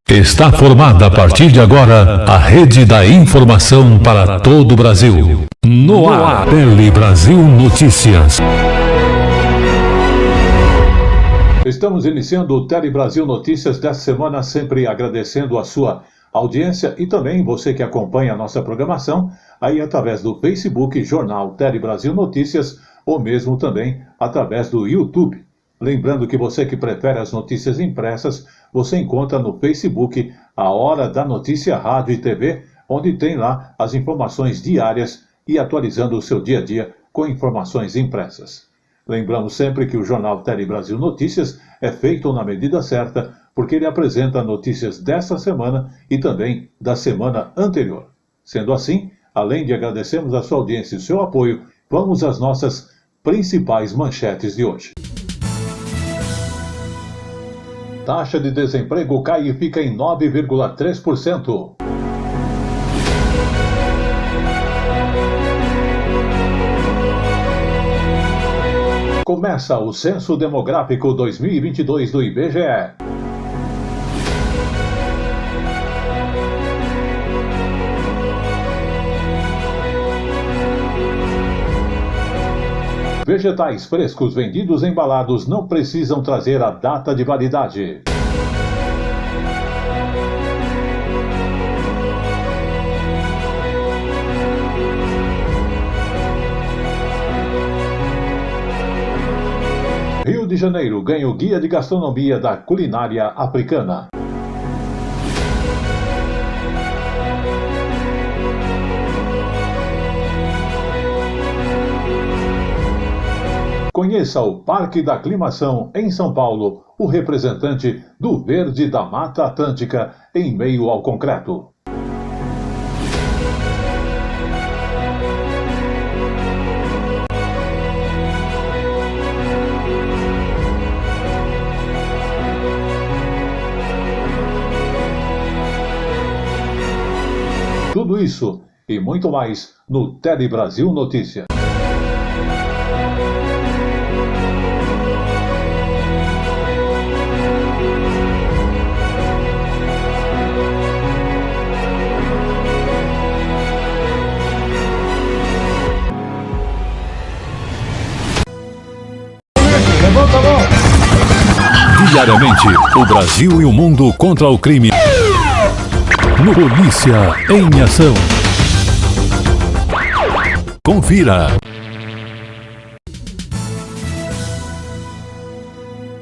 Está formada a partir de agora a rede da informação para todo o Brasil. No ar, Tele Brasil Notícias. Estamos iniciando o Tele Brasil Notícias desta semana, sempre agradecendo a sua audiência e também você que acompanha a nossa programação aí através do Facebook, Jornal Tele Brasil Notícias, ou mesmo também através do YouTube. Lembrando que você que prefere as notícias impressas, você encontra no Facebook a Hora da Notícia Rádio e TV, onde tem lá as informações diárias e atualizando o seu dia a dia com informações impressas. Lembramos sempre que o Jornal Tele Brasil Notícias é feito na medida certa, porque ele apresenta notícias desta semana e também da semana anterior. Sendo assim, além de agradecermos a sua audiência e o seu apoio, vamos às nossas principais manchetes de hoje. Taxa de desemprego cai e fica em 9,3%. Começa o Censo Demográfico 2022 do IBGE. Vegetais frescos vendidos embalados não precisam trazer a data de validade. Rio de Janeiro ganha o Guia de Gastronomia da Culinária Africana. Conheça o Parque da Aclimação em São Paulo, o representante do verde da Mata Atlântica em meio ao concreto. Tudo isso e muito mais no Tele Brasil Notícias. Diariamente, o Brasil e o mundo contra o crime. No Polícia em Ação. Confira.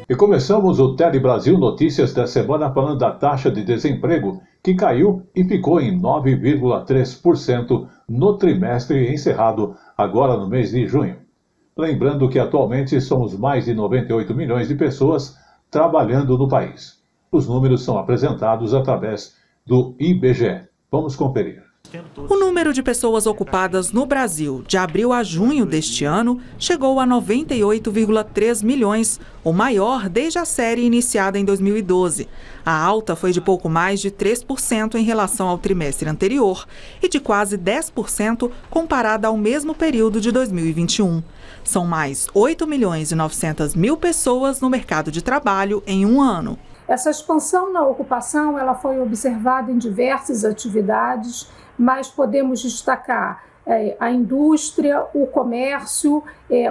E começamos o Tele Brasil Notícias da semana falando da taxa de desemprego, que caiu e ficou em 9,3% no trimestre encerrado agora no mês de junho. Lembrando que atualmente somos mais de 98 milhões de pessoas trabalhando no país. Os números são apresentados através do IBGE. Vamos conferir. O número de pessoas ocupadas no Brasil de abril a junho deste ano chegou a 98,3 milhões, o maior desde a série iniciada em 2012. A alta foi de pouco mais de 3% em relação ao trimestre anterior e de quase 10% comparada ao mesmo período de 2021. São mais 8 milhões e 900 mil pessoas no mercado de trabalho em um ano. Essa expansão na ocupação ela foi observada em diversas atividades, mas podemos destacar a indústria, o comércio,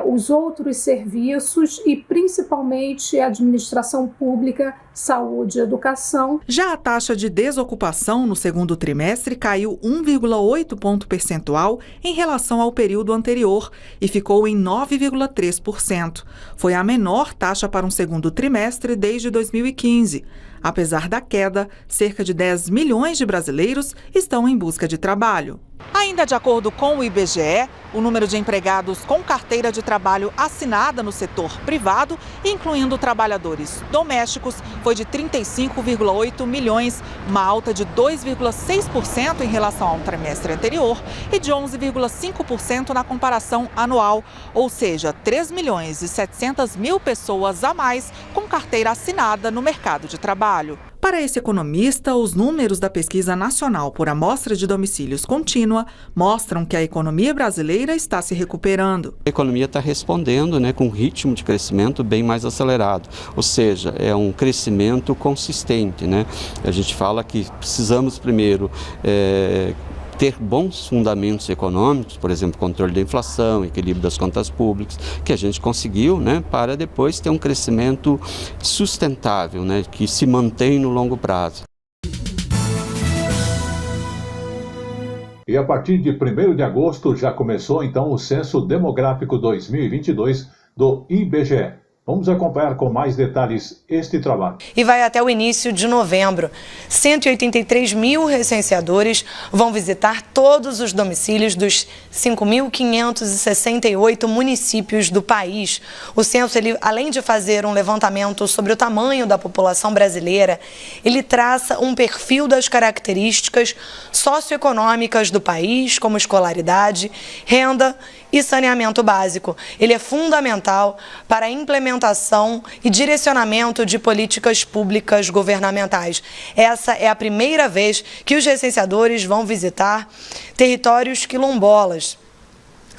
os outros serviços e principalmente a administração pública, saúde e educação. Já a taxa de desocupação no segundo trimestre caiu 1,8 ponto percentual em relação ao período anterior e ficou em 9,3%. Foi a menor taxa para um segundo trimestre desde 2015. Apesar da queda, cerca de 10 milhões de brasileiros estão em busca de trabalho. Ainda de acordo com o IBGE, o número de empregados com carteira de trabalho assinada no setor privado, incluindo trabalhadores domésticos, foi de 35,8 milhões, uma alta de 2,6% em relação ao trimestre anterior e de 11,5% na comparação anual, ou seja, 3 milhões e 700 mil pessoas a mais com carteira assinada no mercado de trabalho. Para esse economista, os números da Pesquisa Nacional por Amostra de Domicílios Contínua mostram que a economia brasileira está se recuperando. A economia está respondendo, com um ritmo de crescimento bem mais acelerado, ou seja, é um crescimento consistente. A gente fala que precisamos primeiro ter bons fundamentos econômicos, por exemplo, controle da inflação, equilíbrio das contas públicas, que a gente conseguiu, para depois ter um crescimento sustentável, que se mantém no longo prazo. E a partir de 1º de agosto já começou então o Censo Demográfico 2022 do IBGE. Vamos acompanhar com mais detalhes este trabalho. E vai até o início de novembro. 183 mil recenseadores vão visitar todos os domicílios dos 5.568 municípios do país. O censo, além de fazer um levantamento sobre o tamanho da população brasileira, ele traça um perfil das características socioeconômicas do país, como escolaridade, renda e saneamento básico. Ele é fundamental para a implementação e direcionamento de políticas públicas governamentais. Essa é a primeira vez que os recenseadores vão visitar territórios quilombolas.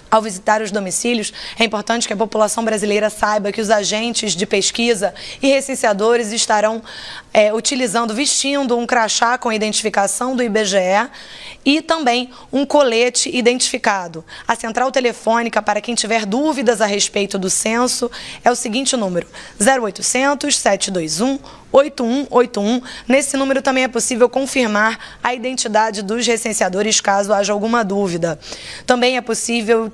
Ao visitar os domicílios, é importante que a população brasileira saiba que os agentes de pesquisa e recenseadores estarão vestindo um crachá com identificação do IBGE e também um colete identificado. A central telefônica para quem tiver dúvidas a respeito do censo é o seguinte número: 0800 721 8181. Nesse número também é possível confirmar a identidade dos recenseadores caso haja alguma dúvida. Também é possível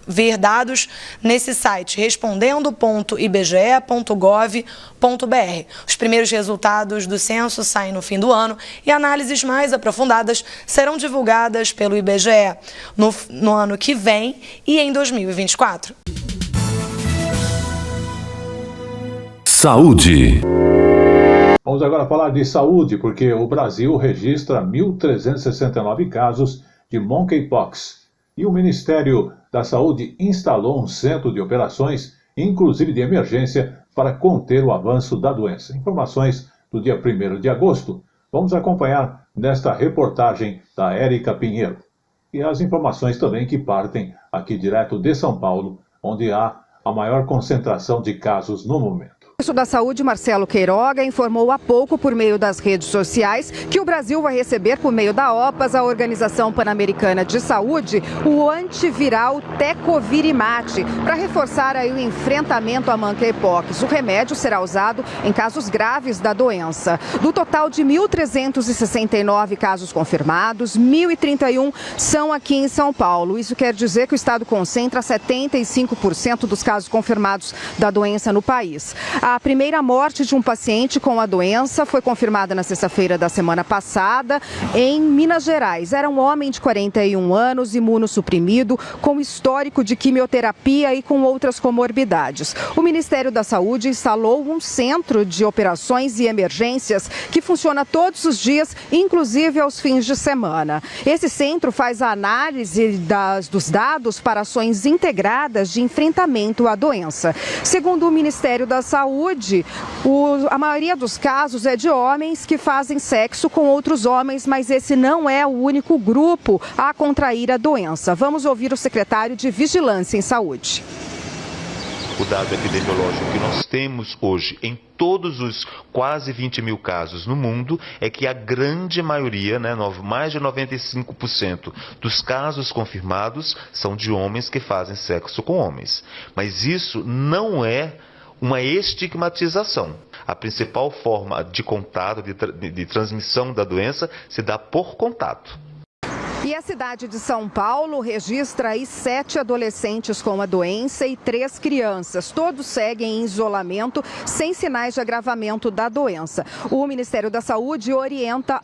ver dados nesse site respondendo.ibge.gov.br. Os primeiros resultados do censo saem no fim do ano e análises mais aprofundadas serão divulgadas pelo IBGE no ano que vem e em 2024. Saúde. Vamos agora falar de saúde, porque o Brasil registra 1.369 casos de monkeypox. E o Ministério da Saúde instalou um centro de operações, inclusive de emergência, para conter o avanço da doença. Informações do dia 1º de agosto. Vamos acompanhar nesta reportagem da Érica Pinheiro. E as informações também que partem aqui direto de São Paulo, onde há a maior concentração de casos no momento. O ministro da Saúde, Marcelo Queiroga, informou há pouco por meio das redes sociais que o Brasil vai receber, por meio da OPAS, a Organização Pan-Americana de Saúde, o antiviral Tecovirimat, para reforçar aí o enfrentamento à monkeypox. O remédio será usado em casos graves da doença. Do total de 1.369 casos confirmados, 1.031 são aqui em São Paulo. Isso quer dizer que o estado concentra 75% dos casos confirmados da doença no país. A primeira morte de um paciente com a doença foi confirmada na sexta-feira da semana passada em Minas Gerais. Era um homem de 41 anos, imunossuprimido, com histórico de quimioterapia e com outras comorbidades. O Ministério da Saúde instalou um centro de operações e emergências que funciona todos os dias, inclusive aos fins de semana. Esse centro faz a análise dos dados para ações integradas de enfrentamento à doença. Segundo o Ministério da Saúde, a maioria dos casos é de homens que fazem sexo com outros homens, mas esse não é o único grupo a contrair a doença. Vamos ouvir o secretário de Vigilância em Saúde. O dado epidemiológico que nós temos hoje em todos os quase 20 mil casos no mundo é que a grande maioria, mais de 95% dos casos confirmados são de homens que fazem sexo com homens. Mas isso não é uma estigmatização. A principal forma de contato, de transmissão da doença, se dá por contato. E a cidade de São Paulo registra aí 7 adolescentes com a doença e 3 crianças. Todos seguem em isolamento, sem sinais de agravamento da doença. O Ministério da Saúde orienta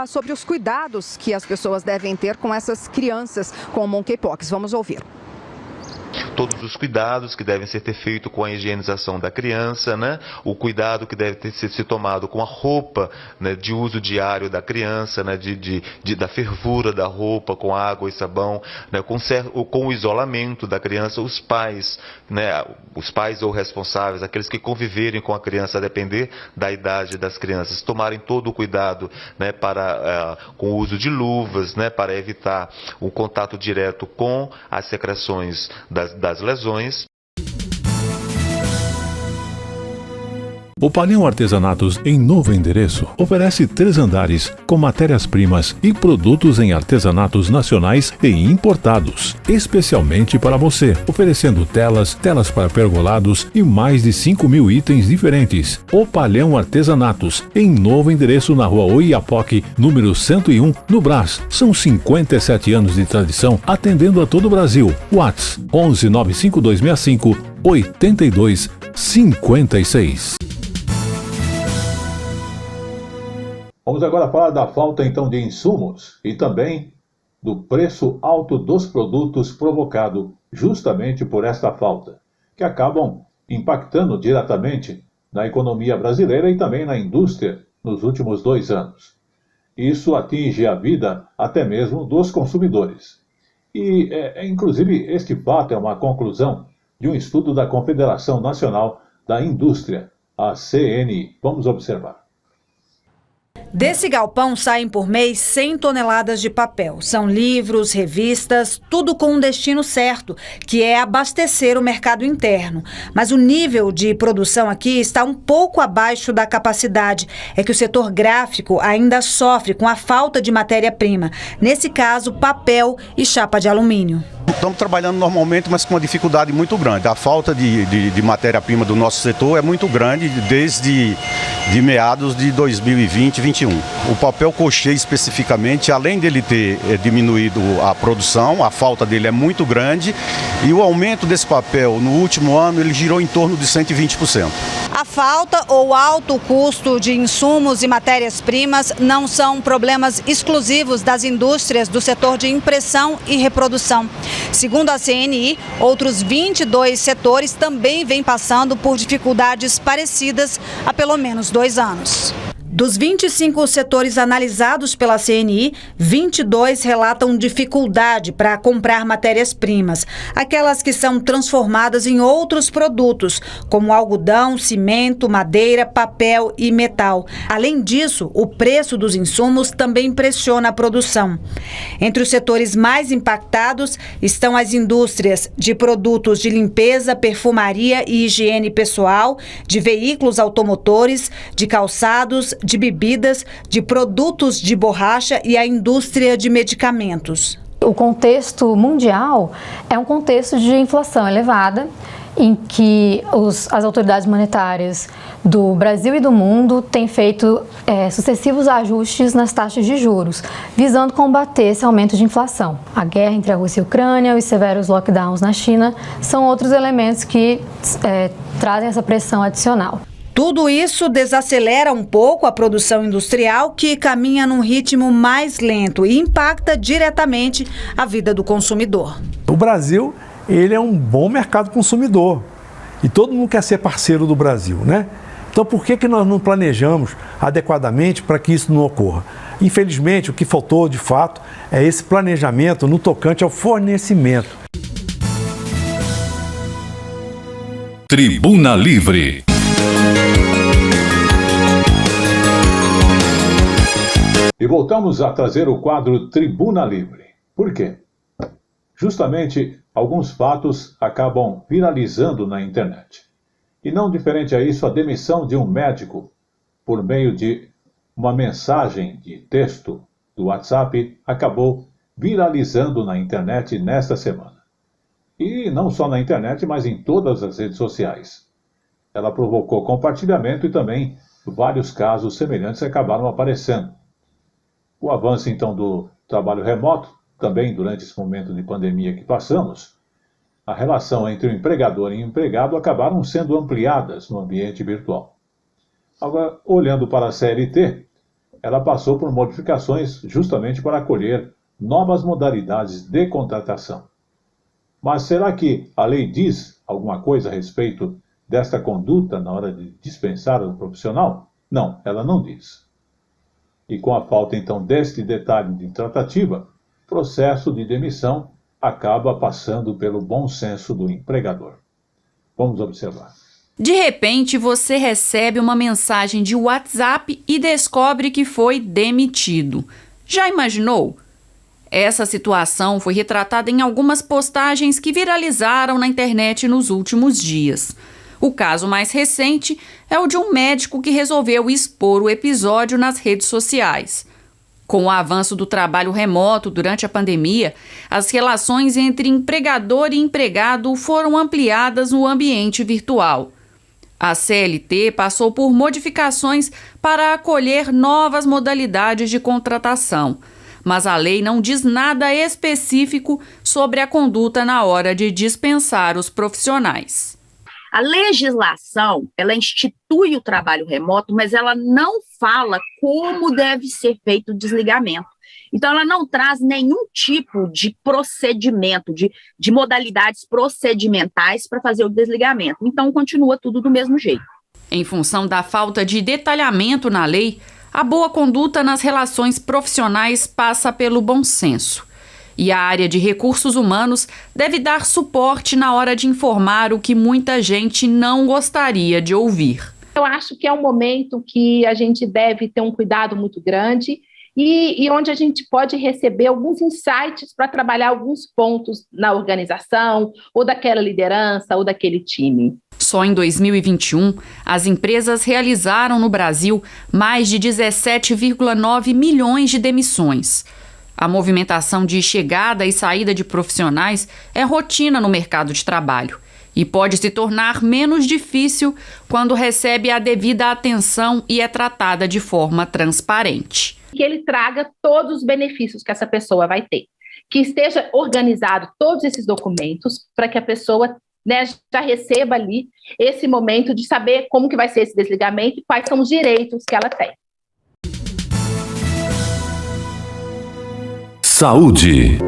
sobre os cuidados que as pessoas devem ter com essas crianças com monkeypox. Vamos ouvir. todos os cuidados que devem ser feitos com a higienização da criança, né? O cuidado que deve ser tomado com a roupa, né, de uso diário da criança, né, da fervura da roupa, com água e sabão, né, com o isolamento da criança, os pais, né, os pais ou responsáveis, aqueles que conviverem com a criança, a depender da idade das crianças, tomarem todo o cuidado, né, com o uso de luvas, né, para evitar o contato direto com as secreções das lesões. O Palhão Artesanatos, em novo endereço, oferece 3 andares com matérias-primas e produtos em artesanatos nacionais e importados, especialmente para você, oferecendo telas para pergolados e mais de 5.000 itens diferentes. O Palhão Artesanatos, em novo endereço na Rua Oiapoque, número 101, no Brás. São 57 anos de tradição, atendendo a todo o Brasil. WhatsApp 11 95265 8256. Vamos agora falar da falta então de insumos e também do preço alto dos produtos provocado justamente por esta falta, que acabam impactando diretamente na economia brasileira e também na indústria nos últimos 2 anos. Isso atinge a vida até mesmo dos consumidores. E, inclusive, este fato é uma conclusão de um estudo da Confederação Nacional da Indústria, a CNI. Vamos observar. Desse galpão saem por mês 100 toneladas de papel. São livros, revistas, tudo com um destino certo, que é abastecer o mercado interno. Mas o nível de produção aqui está um pouco abaixo da capacidade. É que o setor gráfico ainda sofre com a falta de matéria-prima. Nesse caso, papel e chapa de alumínio. Estamos trabalhando normalmente, mas com uma dificuldade muito grande. A falta de matéria-prima do nosso setor é muito grande desde meados de 2020 e 2021. O papel cochê especificamente, além dele ter diminuído a produção, a falta dele é muito grande e o aumento desse papel no último ano ele girou em torno de 120%. A falta ou alto custo de insumos e matérias-primas não são problemas exclusivos das indústrias do setor de impressão e reprodução. Segundo a CNI, outros 22 setores também vêm passando por dificuldades parecidas há pelo menos 2 anos. Dos 25 setores analisados pela CNI, 22 relatam dificuldade para comprar matérias-primas, aquelas que são transformadas em outros produtos, como algodão, cimento, madeira, papel e metal. Além disso, o preço dos insumos também pressiona a produção. Entre os setores mais impactados estão as indústrias de produtos de limpeza, perfumaria e higiene pessoal, de veículos automotores, de calçados, de bebidas, de produtos de borracha e a indústria de medicamentos. O contexto mundial é um contexto de inflação elevada, em que as autoridades monetárias do Brasil e do mundo têm feito sucessivos ajustes nas taxas de juros, visando combater esse aumento de inflação. A guerra entre a Rússia e a Ucrânia, os severos lockdowns na China, são outros elementos que trazem essa pressão adicional. Tudo isso desacelera um pouco a produção industrial, que caminha num ritmo mais lento e impacta diretamente a vida do consumidor. O Brasil, ele é um bom mercado consumidor e todo mundo quer ser parceiro do Brasil, né? Então por que nós não planejamos adequadamente para que isso não ocorra? Infelizmente, o que faltou de fato é esse planejamento no tocante ao fornecimento. Tribuna Livre. E voltamos a trazer o quadro Tribuna Livre. Por quê? Justamente, alguns fatos acabam viralizando na internet. E não diferente a isso, a demissão de um médico por meio de uma mensagem de texto do WhatsApp acabou viralizando na internet nesta semana. E não só na internet, mas em todas as redes sociais. Ela provocou compartilhamento e também vários casos semelhantes acabaram aparecendo. O avanço, então, do trabalho remoto, também durante esse momento de pandemia que passamos, a relação entre o empregador e o empregado acabaram sendo ampliadas no ambiente virtual. Agora, olhando para a CLT, ela passou por modificações justamente para acolher novas modalidades de contratação. Mas será que a lei diz alguma coisa a respeito desta conduta na hora de dispensar o profissional? Não, ela não diz. E com a falta, então, deste detalhe de tratativa, o processo de demissão acaba passando pelo bom senso do empregador. Vamos observar. De repente, você recebe uma mensagem de WhatsApp e descobre que foi demitido. Já imaginou? Essa situação foi retratada em algumas postagens que viralizaram na internet nos últimos dias. O caso mais recente é o de um médico que resolveu expor o episódio nas redes sociais. Com o avanço do trabalho remoto durante a pandemia, as relações entre empregador e empregado foram ampliadas no ambiente virtual. A CLT passou por modificações para acolher novas modalidades de contratação, mas a lei não diz nada específico sobre a conduta na hora de dispensar os profissionais. A legislação, ela institui o trabalho remoto, mas ela não fala como deve ser feito o desligamento. Então, ela não traz nenhum tipo de procedimento, de modalidades procedimentais para fazer o desligamento. Então, continua tudo do mesmo jeito. Em função da falta de detalhamento na lei, a boa conduta nas relações profissionais passa pelo bom senso. E a área de recursos humanos deve dar suporte na hora de informar o que muita gente não gostaria de ouvir. Eu acho que é um momento que a gente deve ter um cuidado muito grande e onde a gente pode receber alguns insights para trabalhar alguns pontos na organização, ou daquela liderança, ou daquele time. Só em 2021, as empresas realizaram no Brasil mais de 17,9 milhões de demissões. A movimentação de chegada e saída de profissionais é rotina no mercado de trabalho e pode se tornar menos difícil quando recebe a devida atenção e é tratada de forma transparente. Que ele traga todos os benefícios que essa pessoa vai ter, que esteja organizado todos esses documentos para que a pessoa, né, já receba ali esse momento de saber como que vai ser esse desligamento e quais são os direitos que ela tem. Saúde.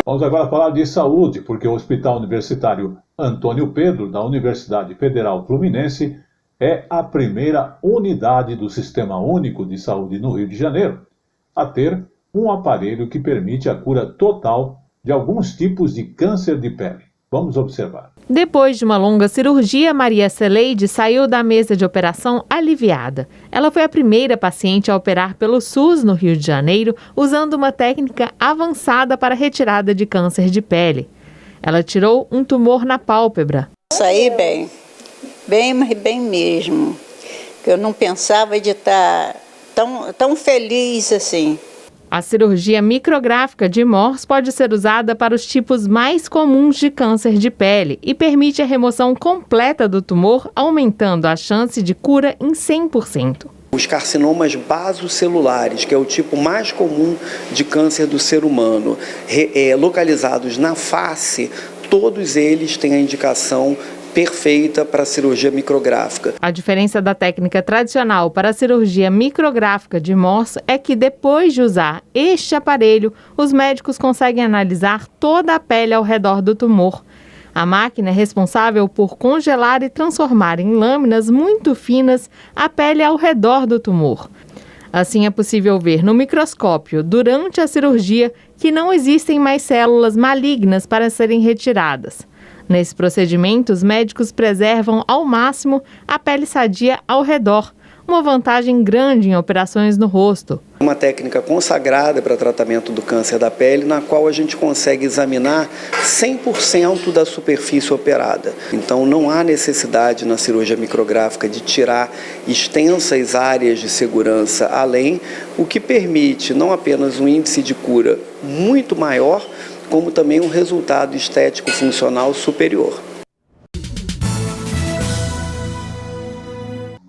Vamos agora falar de saúde, porque o Hospital Universitário Antônio Pedro, da Universidade Federal Fluminense, é a primeira unidade do Sistema Único de Saúde no Rio de Janeiro a ter um aparelho que permite a cura total de alguns tipos de câncer de pele. Vamos observar. Depois de uma longa cirurgia, Maria Celeide saiu da mesa de operação aliviada. Ela foi a primeira paciente a operar pelo SUS no Rio de Janeiro, usando uma técnica avançada para retirada de câncer de pele. Ela tirou um tumor na pálpebra. Saí bem, mas bem mesmo. Eu não pensava de estar tão feliz assim. A cirurgia micrográfica de Morse pode ser usada para os tipos mais comuns de câncer de pele e permite a remoção completa do tumor, aumentando a chance de cura em 100%. Os carcinomas basocelulares, que é o tipo mais comum de câncer do ser humano, localizados na face, todos eles têm a indicação perfeita para a cirurgia micrográfica. A diferença da técnica tradicional para a cirurgia micrográfica de Morse é que depois de usar este aparelho, os médicos conseguem analisar toda a pele ao redor do tumor. A máquina é responsável por congelar e transformar em lâminas muito finas a pele ao redor do tumor. Assim é possível ver no microscópio, durante a cirurgia, que não existem mais células malignas para serem retiradas. Nesse procedimento, os médicos preservam ao máximo a pele sadia ao redor, uma vantagem grande em operações no rosto. Uma técnica consagrada para tratamento do câncer da pele, na qual a gente consegue examinar 100% da superfície operada. Então não há necessidade na cirurgia micrográfica de tirar extensas áreas de segurança além, o que permite não apenas um índice de cura muito maior, como também um resultado estético funcional superior.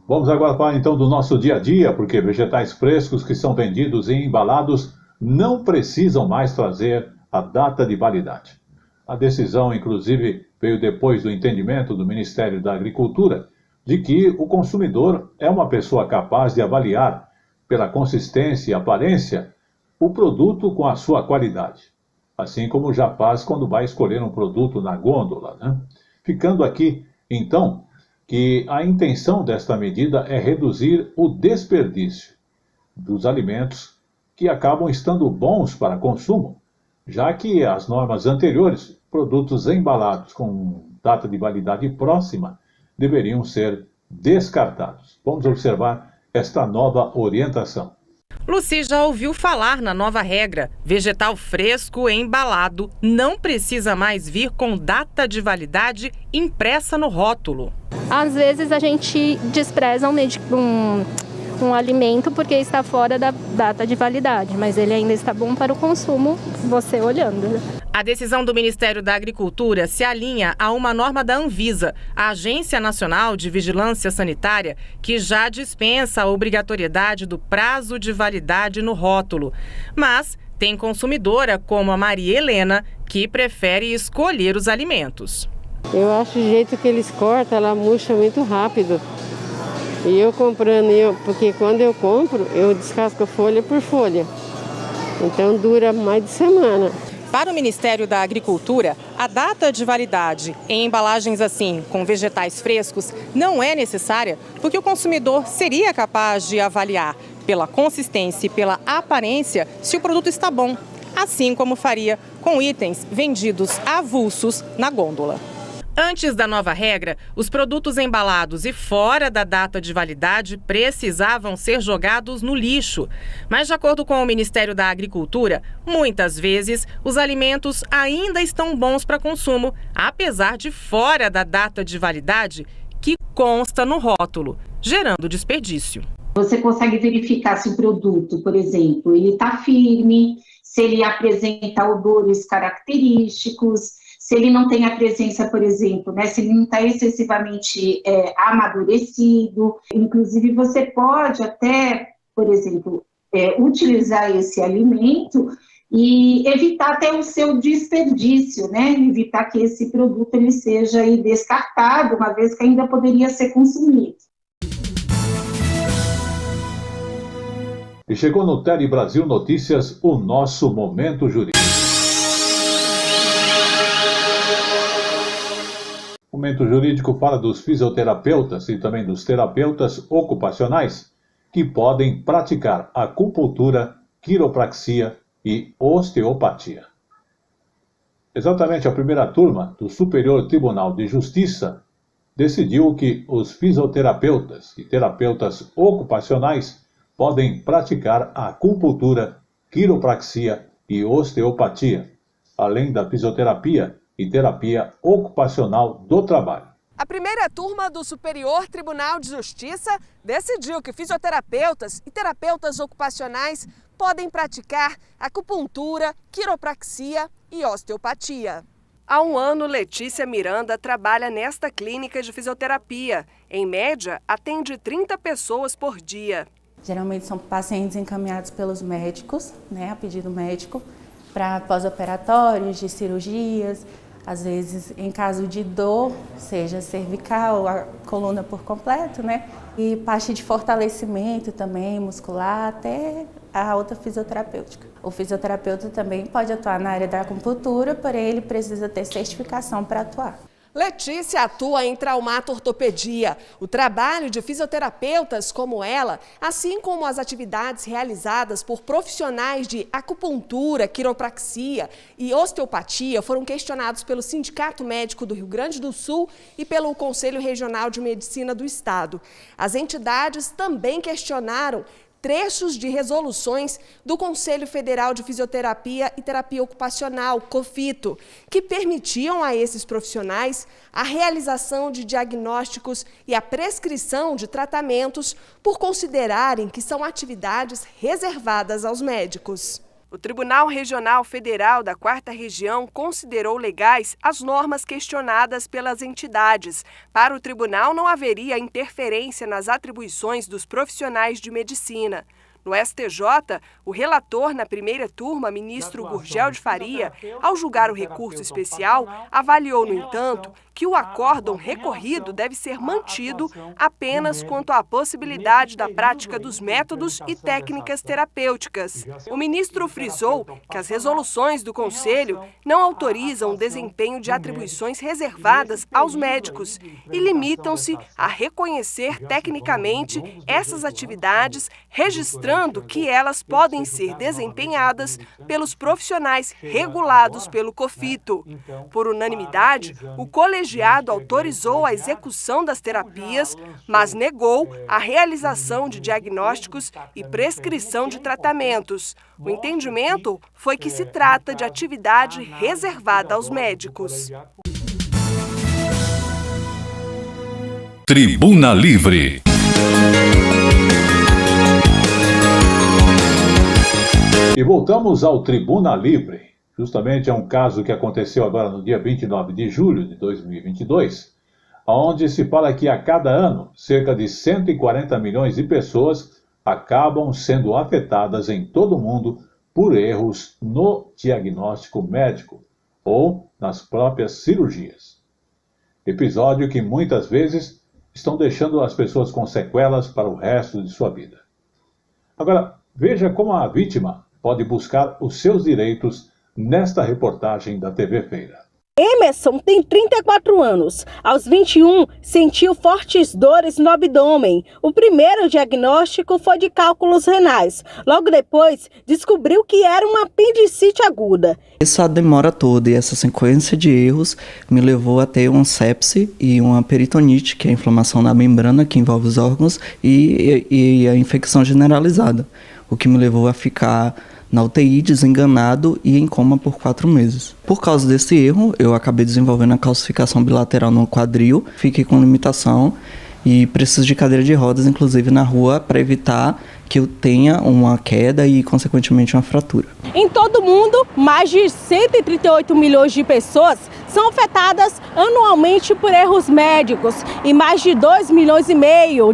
Vamos agora falar então do nosso dia a dia, porque vegetais frescos que são vendidos e embalados não precisam mais trazer a data de validade. A decisão, inclusive, veio depois do entendimento do Ministério da Agricultura de que o consumidor é uma pessoa capaz de avaliar, pela consistência e aparência, o produto com a sua qualidade. assim como já faz quando vai escolher um produto na gôndola, né? Ficando aqui, então, que a intenção desta medida é reduzir o desperdício dos alimentos que acabam estando bons para consumo, já que as normas anteriores, produtos embalados com data de validade próxima, deveriam ser descartados. Vamos observar esta nova orientação. Lucy já ouviu falar na nova regra. Vegetal fresco e embalado não precisa mais vir com data de impressa no rótulo. Às vezes a gente despreza um alimento porque está fora da data de validade, mas ele ainda está bom para o consumo, você olhando. A decisão do Ministério da Agricultura se alinha a uma norma da Anvisa, a Agência Nacional de Vigilância Sanitária, que já dispensa a obrigatoriedade do prazo de validade no rótulo. Mas tem consumidora como a Maria Helena, que prefere escolher os alimentos. Eu acho o jeito que eles cortam, ela murcha muito rápido. E eu comprando, porque quando eu compro, eu descasco folha por folha. Então dura mais de semana. Para o Ministério da Agricultura, a data de validade em embalagens assim, com vegetais frescos, não é necessária, porque o consumidor seria capaz de avaliar pela consistência e pela aparência se o produto está bom, assim como faria com itens vendidos avulsos na gôndola. Antes da nova regra, os produtos embalados e fora da data de validade precisavam ser jogados no lixo. Mas, de acordo com o Ministério da Agricultura, muitas vezes os alimentos ainda estão bons para consumo, apesar de fora da data de validade que consta no rótulo, gerando desperdício. Você consegue verificar se o produto, por exemplo, ele está firme, se ele apresenta odores característicos, se ele não tem a presença, por exemplo, né, se ele não está excessivamente amadurecido. Inclusive, você pode até, por exemplo, utilizar esse alimento e evitar até o seu desperdício, né? Evitar que esse produto ele seja aí descartado, uma vez que ainda poderia ser consumido. E chegou no Tele Brasil Notícias o nosso Momento Jurídico. O Momento Jurídico fala dos fisioterapeutas e também dos terapeutas ocupacionais que podem praticar acupuntura, quiropraxia e osteopatia. Exatamente a primeira turma do Superior Tribunal de Justiça decidiu que os fisioterapeutas e terapeutas ocupacionais podem praticar acupuntura, quiropraxia e osteopatia, além da fisioterapia e terapia ocupacional do trabalho. A primeira turma do Superior Tribunal de Justiça decidiu que fisioterapeutas e terapeutas ocupacionais podem praticar acupuntura, quiropraxia e osteopatia. Há um ano, Letícia Miranda trabalha nesta clínica de fisioterapia. Em média, atende 30 pessoas por dia. Geralmente são pacientes encaminhados pelos médicos, a pedido médico, para pós-operatórios, de cirurgias, às vezes em caso de dor, seja cervical, a coluna por completo, e parte de fortalecimento também, muscular, até a alta fisioterapêutica. O fisioterapeuta também pode atuar na área da acupuntura, porém ele precisa ter certificação para atuar. Letícia atua em traumato-ortopedia. O trabalho de fisioterapeutas como ela, assim como as atividades realizadas por profissionais de acupuntura, quiropraxia e osteopatia foram questionados pelo Sindicato Médico do Rio Grande do Sul e pelo Conselho Regional de Medicina do Estado. As entidades também questionaram trechos de resoluções do Conselho Federal de Fisioterapia e Terapia Ocupacional, COFITO, que permitiam a esses profissionais a realização de diagnósticos e a prescrição de tratamentos por considerarem que são atividades reservadas aos médicos. O Tribunal Regional Federal da 4ª Região considerou legais as normas questionadas pelas entidades. Para o tribunal, não haveria interferência nas atribuições dos profissionais de medicina. No STJ, o relator na primeira turma, ministro Gurgel de Faria, ao julgar o recurso especial, avaliou, no entanto, que o acórdão recorrido deve ser mantido apenas quanto à possibilidade da prática dos métodos e técnicas terapêuticas. O ministro frisou que as resoluções do Conselho não autorizam o desempenho de atribuições reservadas aos médicos e limitam-se a reconhecer tecnicamente essas atividades, registrando que elas podem ser desempenhadas pelos profissionais regulados pelo COFITO. Por unanimidade, o colegiado autorizou a execução das terapias, mas negou a realização de diagnósticos e prescrição de tratamentos. O entendimento foi que se trata de atividade reservada aos médicos. Tribuna Livre. E voltamos ao Tribuna Livre. Justamente é um caso que aconteceu agora no dia 29 de julho de 2022, onde se fala que a cada ano, cerca de 140 milhões de pessoas acabam sendo afetadas em todo o mundo por erros no diagnóstico médico ou nas próprias cirurgias. Episódio que muitas vezes estão deixando as pessoas com sequelas para o resto de sua vida. Agora, veja como a vítima pode buscar os seus direitos nesta reportagem da TV Feira. Emerson tem 34 anos. Aos 21, sentiu fortes dores no abdômen. O primeiro diagnóstico foi de cálculos renais. Logo depois, descobriu que era uma apendicite aguda. Essa demora toda e essa sequência de erros me levou a ter uma sepse e uma peritonite, que é a inflamação na membrana que envolve os órgãos, e a infecção generalizada, o que me levou a ficar na UTI, desenganado e em coma por 4 meses. Por causa desse erro, eu acabei desenvolvendo a calcificação bilateral no quadril, fiquei com limitação e preciso de cadeira de rodas, inclusive na rua, para evitar que eu tenha uma queda e, consequentemente, uma fratura. Em todo o mundo, mais de 138 milhões de pessoas são afetadas anualmente por erros médicos e mais de 2,5 milhões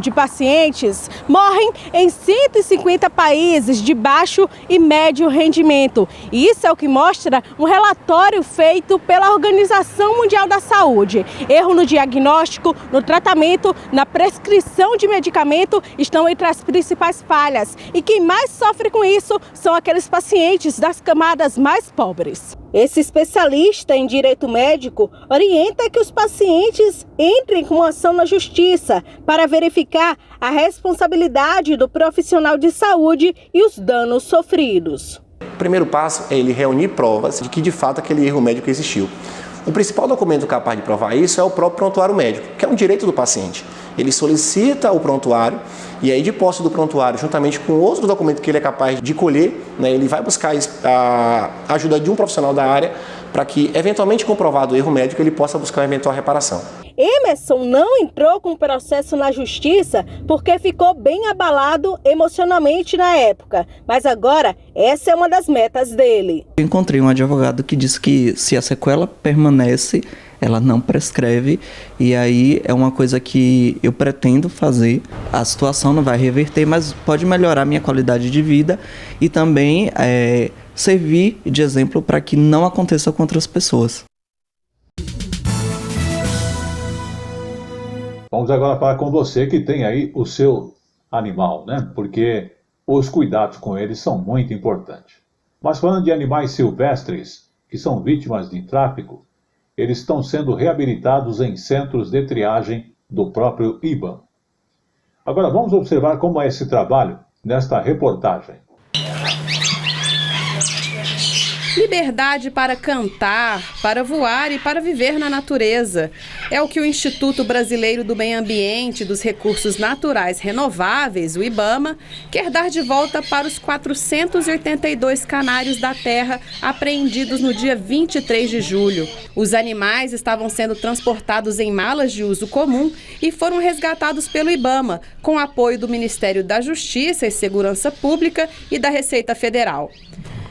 de pacientes morrem em 150 países de baixo e médio rendimento. E isso é o que mostra um relatório feito pela Organização Mundial da Saúde. Erro no diagnóstico, no tratamento, na prescrição de medicamento estão entre as principais falhas. E quem mais sofre com isso são aqueles pacientes das camadas mais pobres. Esse especialista em direito médico orienta que os pacientes entrem com ação na justiça para verificar a responsabilidade do profissional de saúde e os danos sofridos. O primeiro passo é ele reunir provas de que de fato aquele erro médico existiu. O principal documento capaz de provar isso é o próprio prontuário médico, que é um direito do paciente. Ele solicita o prontuário e aí, de posse do prontuário, juntamente com outros documentos que ele é capaz de colher, ele vai buscar a ajuda de um profissional da área para que, eventualmente comprovado o erro médico, ele possa buscar uma eventual reparação. Emerson não entrou com processo na justiça porque ficou bem abalado emocionalmente na época, mas agora essa é uma das metas dele. Eu encontrei um advogado que disse que se a sequela permanece, ela não prescreve, e aí é uma coisa que eu pretendo fazer. A situação não vai reverter, mas pode melhorar a minha qualidade de vida e também servir de exemplo para que não aconteça com outras pessoas. Vamos agora falar com você que tem aí o seu animal, né? Porque os cuidados com eles são muito importantes. Mas falando de animais silvestres que são vítimas de tráfico, eles estão sendo reabilitados em centros de triagem do próprio IBAMA. Agora vamos observar como é esse trabalho nesta reportagem. Liberdade para cantar, para voar e para viver na natureza. É o que o Instituto Brasileiro do Meio Ambiente e dos Recursos Naturais Renováveis, o IBAMA, quer dar de volta para os 482 canários da terra apreendidos no dia 23 de julho. Os animais estavam sendo transportados em malas de uso comum e foram resgatados pelo IBAMA, com apoio do Ministério da Justiça e Segurança Pública e da Receita Federal.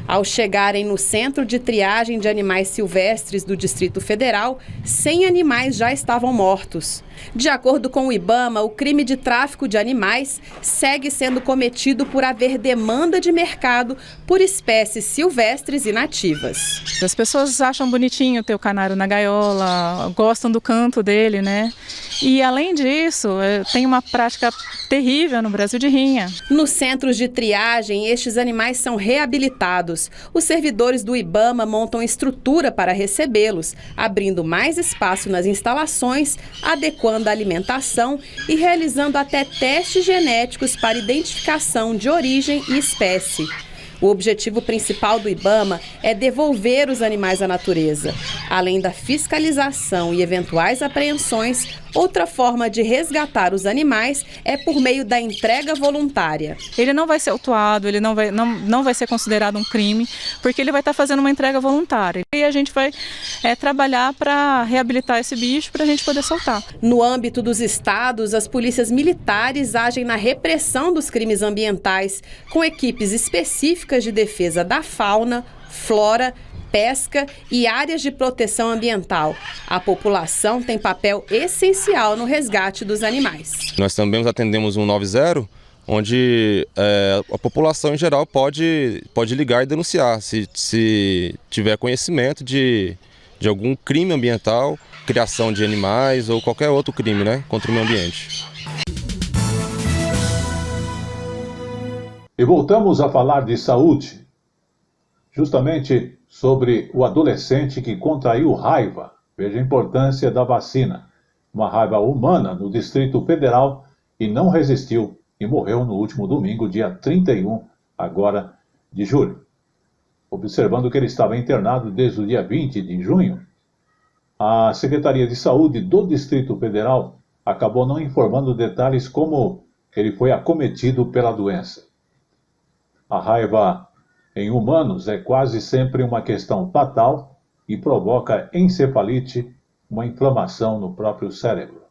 Ao chegarem no Centro de Triagem de Animais Silvestres do Distrito Federal, 100 animais já estavam mortos. De acordo com o IBAMA, o crime de tráfico de animais segue sendo cometido por haver demanda de mercado por espécies silvestres e nativas. As pessoas acham bonitinho ter o canário na gaiola, gostam do canto dele, né? E além disso, tem uma prática terrível no Brasil de rinha. Nos centros de triagem, estes animais são reabilitados. Os servidores do IBAMA montam estrutura para recebê-los, abrindo mais espaço nas instalações, adequando a alimentação e realizando até testes genéticos para identificação de origem e espécie. O objetivo principal do IBAMA é devolver os animais à natureza. Além da fiscalização e eventuais apreensões, outra forma de resgatar os animais é por meio da entrega voluntária. Ele não vai ser autuado, ele não vai ser considerado um crime, porque ele vai estar fazendo uma entrega voluntária. E a gente vai trabalhar para reabilitar esse bicho para a gente poder soltar. No âmbito dos estados, as polícias militares agem na repressão dos crimes ambientais, com equipes específicas de defesa da fauna, flora, pesca e áreas de proteção ambiental. A população tem papel essencial no resgate dos animais. Nós também atendemos 190, onde a população em geral pode ligar e denunciar se tiver conhecimento de algum crime ambiental, criação de animais ou qualquer outro crime, né, contra o meio ambiente. E voltamos a falar de saúde, justamente sobre o adolescente que contraiu raiva. Veja a importância da vacina. Uma raiva humana no Distrito Federal e não resistiu e morreu no último domingo, dia 31, agora de julho. Observando que ele estava internado desde o dia 20 de junho, a Secretaria de Saúde do Distrito Federal acabou não informando detalhes como ele foi acometido pela doença. A raiva em humanos é quase sempre uma questão fatal e provoca encefalite, uma inflamação no próprio cérebro.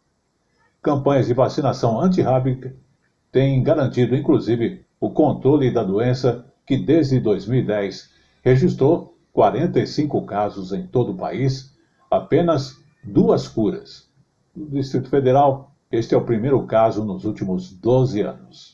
Campanhas de vacinação antirrábica têm garantido, inclusive, o controle da doença, que desde 2010 registrou 45 casos em todo o país, apenas 2 curas. No Distrito Federal, este é o primeiro caso nos últimos 12 anos.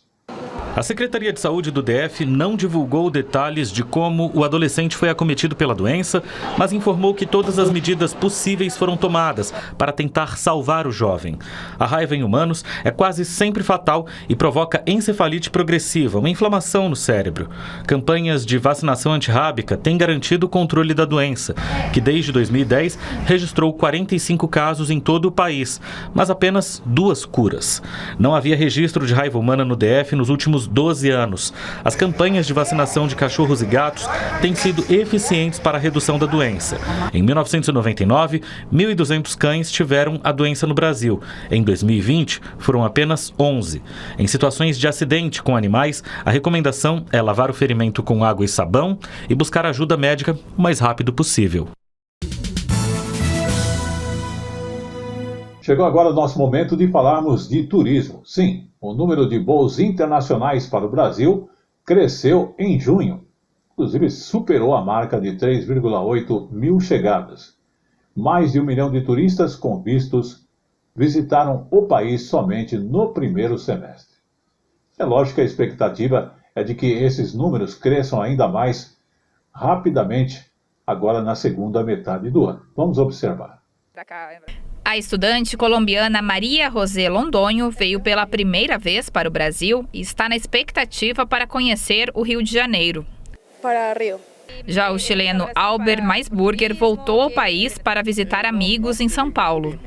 A Secretaria de Saúde do DF não divulgou detalhes de como o adolescente foi acometido pela doença, mas informou que todas as medidas possíveis foram tomadas para tentar salvar o jovem. A raiva em humanos é quase sempre fatal e provoca encefalite progressiva, uma inflamação no cérebro. Campanhas de vacinação antirrábica têm garantido o controle da doença, que desde 2010 registrou 45 casos em todo o país, mas apenas 2 curas. Não havia registro de raiva humana no DF nos últimos 12 anos. As campanhas de vacinação de cachorros e gatos têm sido eficientes para a redução da doença. Em 1999, 1.200 cães tiveram a doença no Brasil. Em 2020, foram apenas 11. Em situações de acidente com animais, a recomendação é lavar o ferimento com água e sabão e buscar ajuda médica o mais rápido possível. Chegou agora o nosso momento de falarmos de turismo. Sim, o número de voos internacionais para o Brasil cresceu em junho. Inclusive, superou a marca de 3,8 mil chegadas. Mais de 1 milhão de turistas com vistos visitaram o país somente no primeiro semestre. É lógico que a expectativa é de que esses números cresçam ainda mais rapidamente agora na segunda metade do ano. Vamos observar. A estudante colombiana Maria José Londonho veio pela primeira vez para o Brasil e está na expectativa para conhecer o Rio de Janeiro. Para Rio. Já o chileno Albert Maisburger voltou ao país para visitar amigos em São Paulo.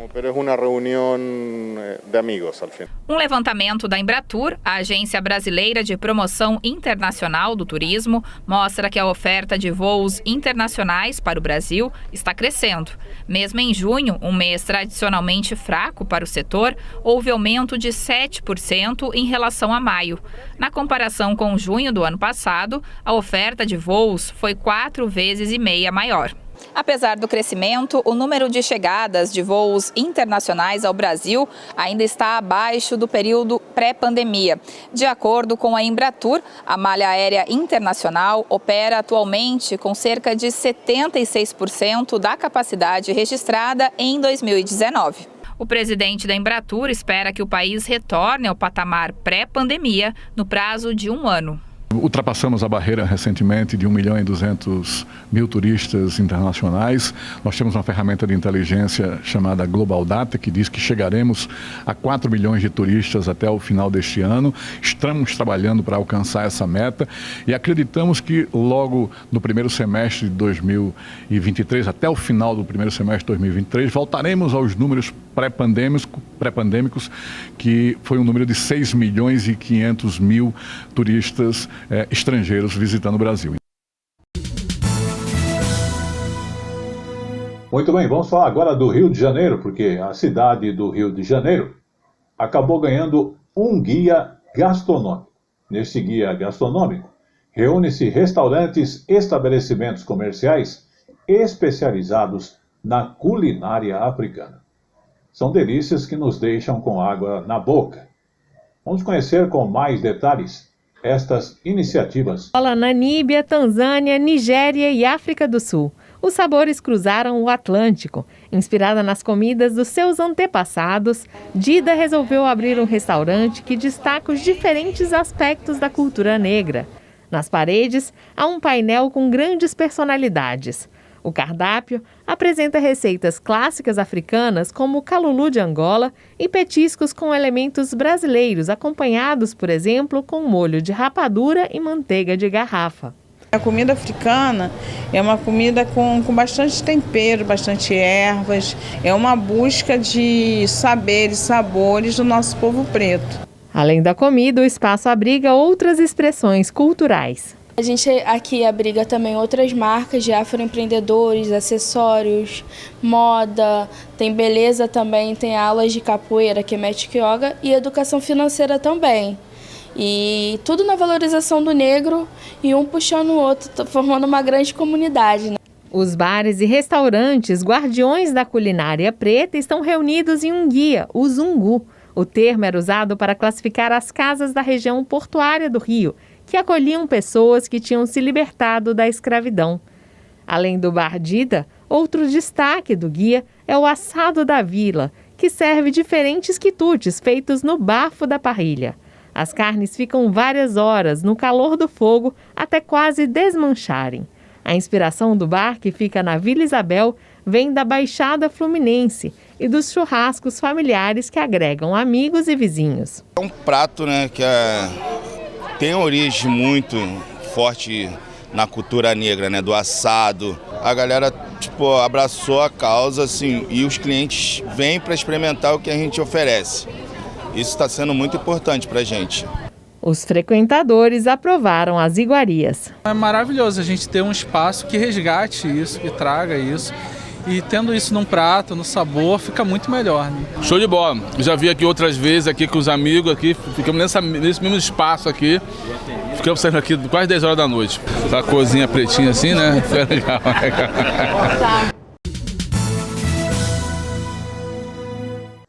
Um levantamento da Embratur, a Agência Brasileira de Promoção Internacional do Turismo, mostra que a oferta de voos internacionais para o Brasil está crescendo. Mesmo em junho, um mês tradicionalmente fraco para o setor, houve aumento de 7% em relação a maio. Na comparação com junho do ano passado, a oferta de voos foi 4,5 vezes maior. Apesar do crescimento, o número de chegadas de voos internacionais ao Brasil ainda está abaixo do período pré-pandemia. De acordo com a Embratur, a malha aérea internacional opera atualmente com cerca de 76% da capacidade registrada em 2019. O presidente da Embratur espera que o país retorne ao patamar pré-pandemia no prazo de 1 ano. Ultrapassamos a barreira recentemente de 1.200.000 turistas internacionais. Nós temos uma ferramenta de inteligência chamada Global Data, que diz que chegaremos a 4 milhões de turistas até o final deste ano. Estamos trabalhando para alcançar essa meta e acreditamos que logo no primeiro semestre de 2023, até o final do primeiro semestre de 2023, voltaremos aos números pré-pandêmicos, que foi um número de 6.500.000 turistas estrangeiros visitando o Brasil. Muito bem, vamos falar agora do Rio de Janeiro, porque a cidade do Rio de Janeiro acabou ganhando um guia gastronômico. Neste guia gastronômico, reúne-se restaurantes, estabelecimentos comerciais especializados na culinária africana. São delícias que nos deixam com água na boca. Vamos conhecer com mais detalhes estas iniciativas. Angola, Namíbia, Tanzânia, Nigéria e África do Sul. Os sabores cruzaram o Atlântico. Inspirada nas comidas dos seus antepassados, Dida resolveu abrir um restaurante que destaca os diferentes aspectos da cultura negra. Nas paredes, há um painel com grandes personalidades. O cardápio apresenta receitas clássicas africanas como o calulu de Angola e petiscos com elementos brasileiros, acompanhados, por exemplo, com molho de rapadura e manteiga de garrafa. A comida africana é uma comida com bastante tempero, bastante ervas, é uma busca de saberes, sabores do nosso povo preto. Além da comida, o espaço abriga outras expressões culturais. A gente aqui abriga também outras marcas de afroempreendedores, acessórios, moda, tem beleza também, tem aulas de capoeira, Kemetic Yoga e educação financeira também. E tudo na valorização do negro e um puxando o outro, formando uma grande comunidade, né? Os bares e restaurantes guardiões da culinária preta estão reunidos em um guia, o Zungu. O termo era usado para classificar as casas da região portuária do Rio, que acolhiam pessoas que tinham se libertado da escravidão. Além do bar Dida, outro destaque do guia é o assado da vila, que serve diferentes quitutes feitos no bafo da parrilha. As carnes ficam várias horas no calor do fogo até quase desmancharem. A inspiração do bar, que fica na Vila Isabel, vem da Baixada Fluminense e dos churrascos familiares que agregam amigos e vizinhos. É um prato, né, que tem origem muito forte na cultura negra, né, do assado. A galera abraçou a causa, assim, e os clientes vêm para experimentar o que a gente oferece. Isso está sendo muito importante para a gente. Os frequentadores aprovaram as iguarias. É maravilhoso a gente ter um espaço que resgate isso, que traga isso. E tendo isso num prato, no sabor, fica muito melhor, né? Show de bola. Eu já vi aqui outras vezes aqui com os amigos aqui, ficamos nesse mesmo espaço aqui. Ficamos saindo aqui quase 10 horas da noite. Essa corzinha pretinha assim, né? Fica legal.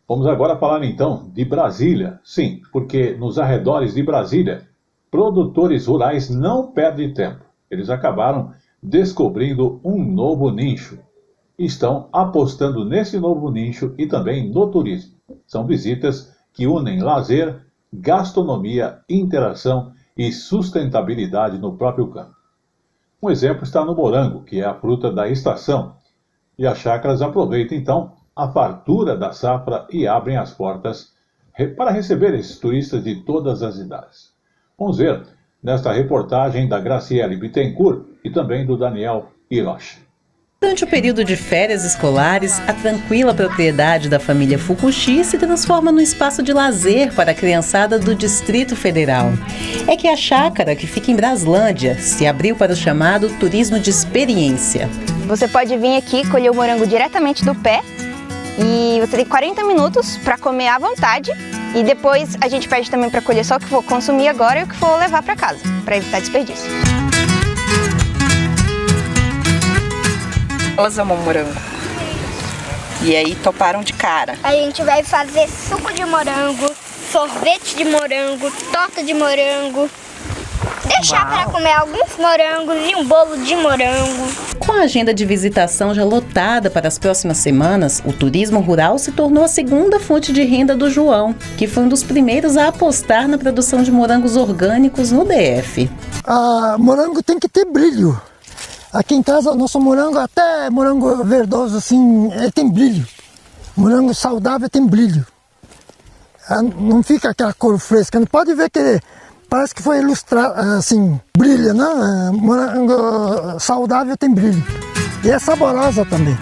Vamos agora falar então de Brasília. Sim, porque nos arredores de Brasília, produtores rurais não perdem tempo. Eles acabaram descobrindo um novo nicho. Estão apostando nesse novo nicho e também no turismo. São visitas que unem lazer, gastronomia, interação e sustentabilidade no próprio campo. Um exemplo está no morango, que é a fruta da estação. E as chácaras aproveitam então a fartura da safra e abrem as portas para receber esses turistas de todas as idades. Vamos ver nesta reportagem da Graciele Bittencourt e também do Daniel Hiroshi. Durante o período de férias escolares, a tranquila propriedade da família Fukushi se transforma num espaço de lazer para a criançada do Distrito Federal. É que a chácara, que fica em Braslândia, se abriu para o chamado turismo de experiência. Você pode vir aqui colher o morango diretamente do pé e você tem 40 minutos para comer à vontade e depois a gente pede também para colher só o que for consumir agora e o que for levar para casa, para evitar desperdício. Elas amam morango. E aí toparam de cara. A gente vai fazer suco de morango, sorvete de morango, torta de morango. Deixar para comer alguns morangos e um bolo de morango. Com a agenda de visitação já lotada para as próximas semanas, o turismo rural se tornou a segunda fonte de renda do João, que foi um dos primeiros a apostar na produção de morangos orgânicos no DF. Morango tem que ter brilho. Aqui em casa, o nosso morango, até morango verdoso, assim, tem brilho. Morango saudável tem brilho. Não fica aquela cor fresca. Não pode ver que parece que foi ilustrado, assim, brilha, né? Morango saudável tem brilho. E é saborosa também.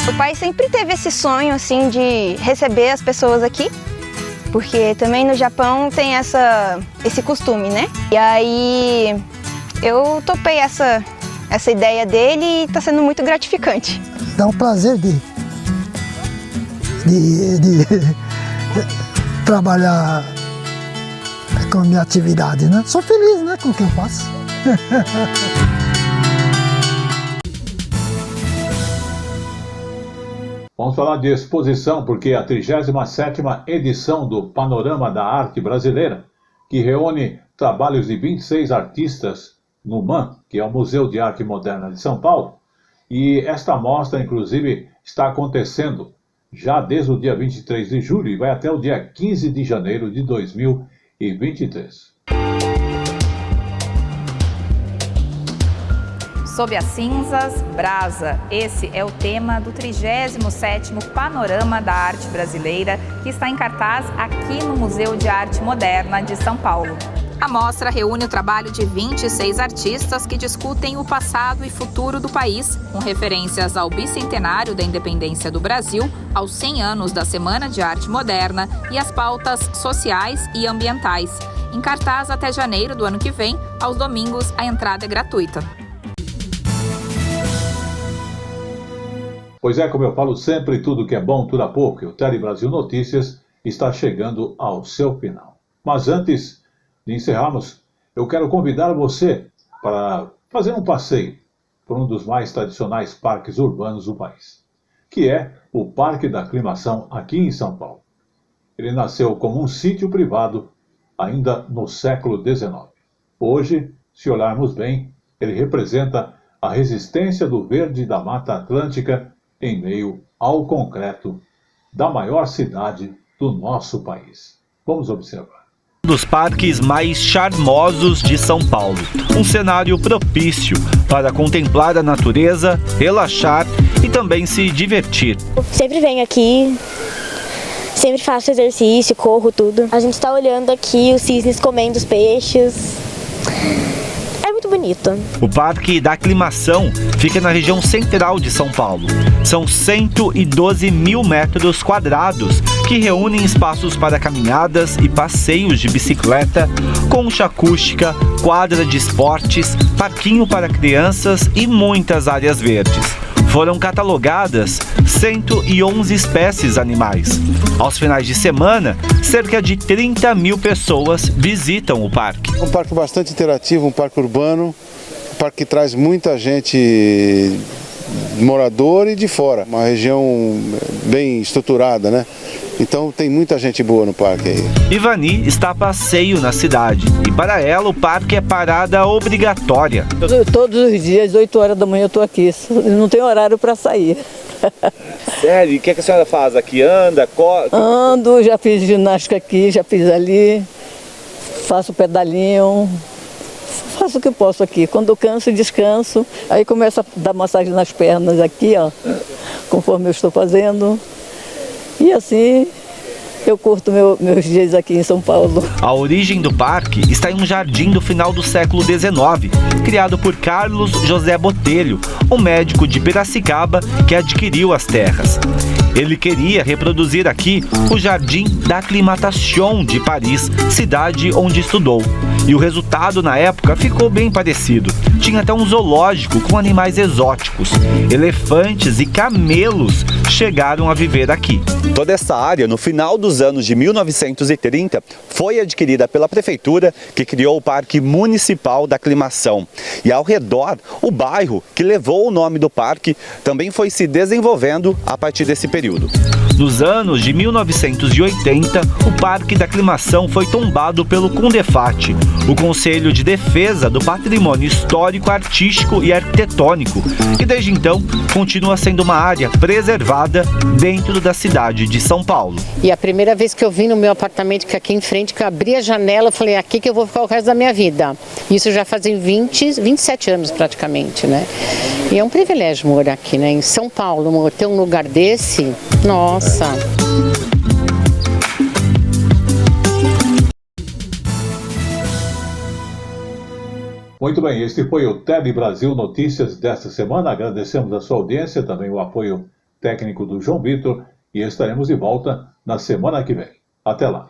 O pai sempre teve esse sonho, assim, de receber as pessoas aqui. Porque também no Japão tem esse costume, né? E aí eu topei essa ideia dele e está sendo muito gratificante. Dá um prazer de trabalhar com a minha atividade, né? Sou feliz, né, com o que eu faço. Vamos falar de exposição, porque a 37ª edição do Panorama da Arte Brasileira, que reúne trabalhos de 26 artistas no MAM, que é o Museu de Arte Moderna de São Paulo, e esta mostra, inclusive, está acontecendo já desde o dia 23 de julho e vai até o dia 15 de janeiro de 2023. Sob as cinzas, brasa. Esse é o tema do 37º Panorama da Arte Brasileira, que está em cartaz aqui no Museu de Arte Moderna de São Paulo. A mostra reúne o trabalho de 26 artistas que discutem o passado e futuro do país, com referências ao bicentenário da independência do Brasil, aos 100 anos da Semana de Arte Moderna e às pautas sociais e ambientais. Em cartaz até janeiro do ano que vem, aos domingos a entrada é gratuita. Pois é, como eu falo sempre, tudo que é bom dura pouco, e o Tele Brasil Notícias está chegando ao seu final. Mas antes de encerrarmos, eu quero convidar você para fazer um passeio por um dos mais tradicionais parques urbanos do país, que é o Parque da Aclimação aqui em São Paulo. Ele nasceu como um sítio privado ainda no século XIX. Hoje, se olharmos bem, ele representa a resistência do verde da Mata Atlântica em meio ao concreto da maior cidade do nosso país. Vamos observar. Dos parques mais charmosos de São Paulo. Um cenário propício para contemplar a natureza, relaxar e também se divertir. Sempre venho aqui, sempre faço exercício, corro, tudo. A gente está olhando aqui os cisnes comendo os peixes. É muito bonito. O Parque da Aclimação fica na região central de São Paulo. São 112 mil metros quadrados que reúnem espaços para caminhadas e passeios de bicicleta, concha acústica, quadra de esportes, parquinho para crianças e muitas áreas verdes. Foram catalogadas 111 espécies animais. Aos finais de semana, cerca de 30 mil pessoas visitam o parque. Um parque bastante interativo, um parque urbano, um parque que traz muita gente morador e de fora. Uma região bem estruturada, né? Então tem muita gente boa no parque aí. Ivani está a passeio na cidade e para ela o parque é parada obrigatória. Todos os dias, 8 horas da manhã eu estou aqui, não tem horário para sair. Sério? E o que a senhora faz aqui? Anda, corre? Ando, já fiz ginástica aqui, já fiz ali, faço pedalinho, faço o que eu posso aqui. Quando eu canso, descanso, aí começo a dar massagem nas pernas aqui, ó, conforme eu estou fazendo. E assim eu curto meus dias aqui em São Paulo. A origem do parque está em um jardim do final do século XIX, criado por Carlos José Botelho, um médico de Piracicaba que adquiriu as terras. Ele queria reproduzir aqui o Jardim d'Acclimatation de Paris, cidade onde estudou. E o resultado na época ficou bem parecido. Tinha até um zoológico com animais exóticos. Elefantes e camelos chegaram a viver aqui. Toda essa área, no final dos anos de 1930, foi adquirida pela prefeitura, que criou o Parque Municipal da Aclimação. E ao redor, o bairro que levou o nome do parque também foi se desenvolvendo a partir desse período. Nos anos de 1980, o Parque da Aclimação foi tombado pelo CONDEFAT, o Conselho de Defesa do Patrimônio Histórico, Artístico e Arquitetônico, e desde então continua sendo uma área preservada dentro da cidade de São Paulo. E a primeira vez que eu vim no meu apartamento, que aqui em frente, que eu abri a janela, eu falei, aqui que eu vou ficar o resto da minha vida. Isso já fazem 27 anos praticamente, né? E é um privilégio morar aqui, né? Em São Paulo, ter um lugar desse, nossa. Muito bem, este foi o Tele Brasil Notícias desta semana. Agradecemos a sua audiência, também o apoio técnico do João Vitor, e estaremos de volta na semana que vem. Até lá.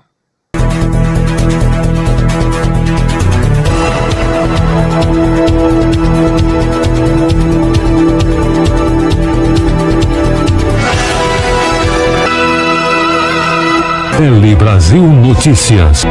Tele Brasil Notícias.